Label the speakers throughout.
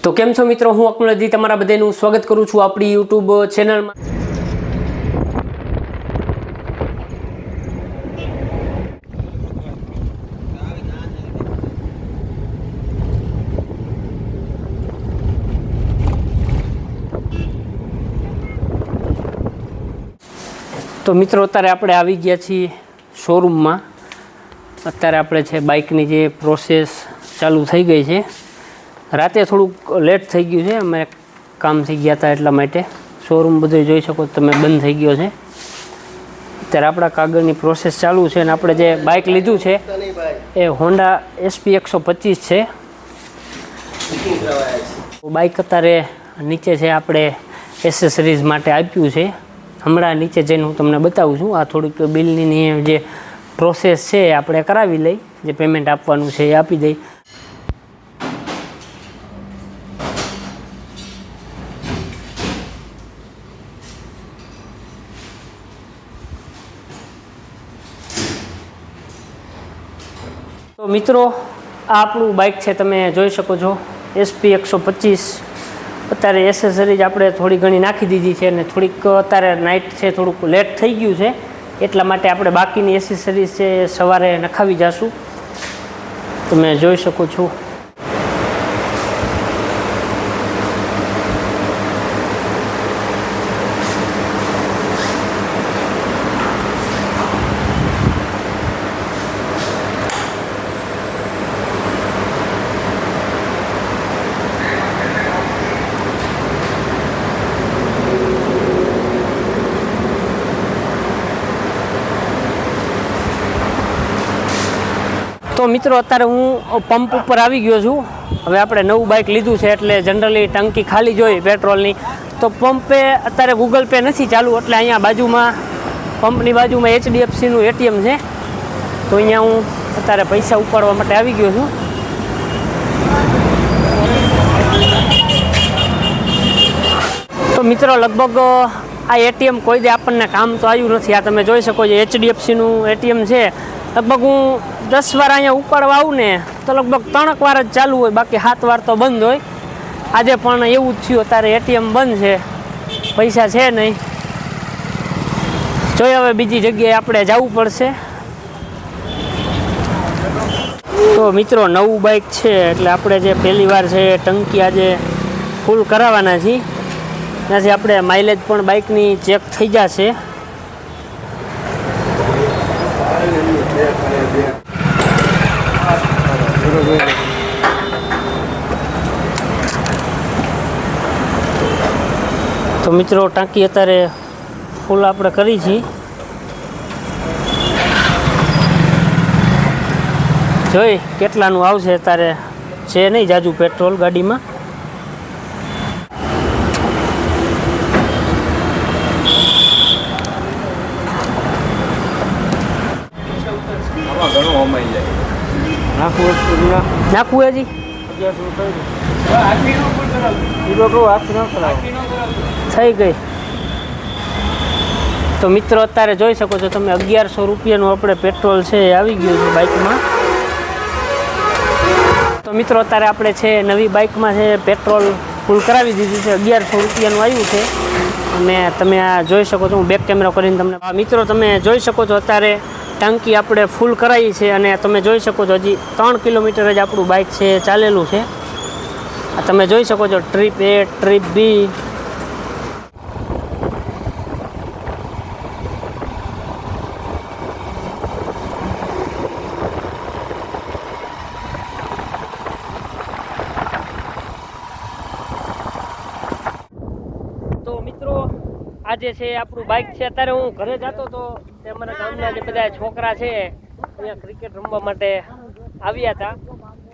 Speaker 1: તો કેમ છો મિત્રો, હું અકમલજી તમારા બધાનું સ્વાગત કરું છું આપણી યુટ્યુબ ચેનલમાં। તો મિત્રો અત્યારે આપણે આવી ગયા છીએ શોરૂમમાં। અત્યારે આપણે છે બાઇકની જે પ્રોસેસ ચાલુ થઈ ગઈ છે। રાતે થોડુંક લેટ થઈ ગયું છે, અમે કામથી ગયા હતા એટલા માટે શોરૂમ બધું જોઈ શકો તમે બંધ થઈ ગયો છે। અત્યારે આપણા કાગળની પ્રોસેસ ચાલુ છે અને આપણે જે બાઇક લીધું છે એ હોન્ડા SP 125 છે। બાઇક અત્યારે નીચે છે, આપણે એસેસરીઝ માટે આપ્યું છે। હમણાં નીચે જઈને હું તમને બતાવું છું। આ થોડીક બિલની જે પ્રોસેસ છે આપણે કરાવી લઈ, જે પેમેન્ટ આપવાનું છે એ આપી દઈ। તો મિત્રો આ આપણું બાઇક છે, તમે જોઈ શકો છો SP 125। અત્યારે એસેસરીઝ આપણે થોડી ઘણી નાખી દીધી છે અને થોડીક અત્યારે નાઇટ છે, થોડુંક લેટ થઈ ગયું છે એટલા માટે આપણે બાકીની એસેસરીઝ છે સવારે નખાવી જશું। તમે જોઈ શકો છો। તો મિત્રો અત્યારે હું પંપ ઉપર આવી ગયો છું। હવે આપણે નવું બાઇક લીધું છે એટલે જનરલી ટંકી ખાલી જોઈ પેટ્રોલની, તો પંપે અત્યારે ગૂગલ પે નથી ચાલુ, એટલે અહીંયા બાજુમાં પંપની બાજુમાં HDFCનું ATM છે, તો અહીંયા હું અત્યારે પૈસા ઉપાડવા માટે આવી ગયો છું। તો મિત્રો લગભગ આ ATM કોઈ દે આપણને કામ તો આવ્યું નથી। આ તમે જોઈ શકો છો HDFCનું ATM છે। લગભગ હું 10 વાર અહીંયા ઉપાડવા આવું ને તો લગભગ 3 વાર જ ચાલુ હોય, બાકી 7 વાર તો બંધ હોય। આજે પણ એવું જ થયું, અત્યારે ATM બંધ છે, પૈસા છે નહીં। જોઈએ હવે બીજી જગ્યાએ આપણે જવું પડશે। તો મિત્રો નવું બાઇક છે એટલે આપણે જે પહેલી વાર છે ટંકી આજે ફૂલ કરાવવાના છીએ, ત્યાંથી આપણે માઇલેજ પણ બાઇકની ચેક થઈ જશે। તો મિત્રો ટાંકી અત્યારે ફૂલ આપણે કરી છે, જોઈ કેટલાનું આવશે। અત્યારે છે નહીં જાજુ પેટ્રોલ ગાડીમાં। નાખવું હજી થઈ ગઈ। તો મિત્રો અત્યારે જોઈ શકો છો તમે 1100 રૂપિયાનું આપણે પેટ્રોલ છે એ આવી ગયું છે બાઇકમાં। તો મિત્રો અત્યારે આપણે છે નવી બાઇકમાં છે પેટ્રોલ ફૂલ કરાવી દીધું છે, 1100 રૂપિયાનું આવ્યું છે। અને તમે આ જોઈ શકો છો, હું બેક કેમેરા કરીને તમને મિત્રો તમે જોઈ શકો છો અત્યારે ટાંકી આપણે ફૂલ કરાવી છે અને તમે જોઈ શકો છો હજી 3 કિલોમીટર જ આપણું બાઇક છે ચાલેલું છે। આ તમે જોઈ શકો છો ટ્રીપ A, ટ્રીપ B। તો મિત્રો આજે છે આપણું બાઇક છે, અત્યારે હું ઘરે જતો તો તે અમારા ગામના જે બધા છોકરા છે અહીંયા ક્રિકેટ રમવા માટે આવ્યા હતા,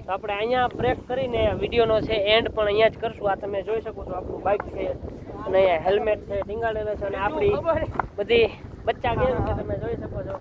Speaker 1: તો આપણે અહીંયા બ્રેક કરીને વિડીયોનો છે એન્ડ પણ અહીંયા જ કરશું। આ તમે જોઈ શકો છો આપણું બાઇક છે અને અહીંયા હેલ્મેટ છે ટીંગાડેલા છે અને આપણી બધી બચ્ચા ગેમ છે તમે જોઈ શકો છો।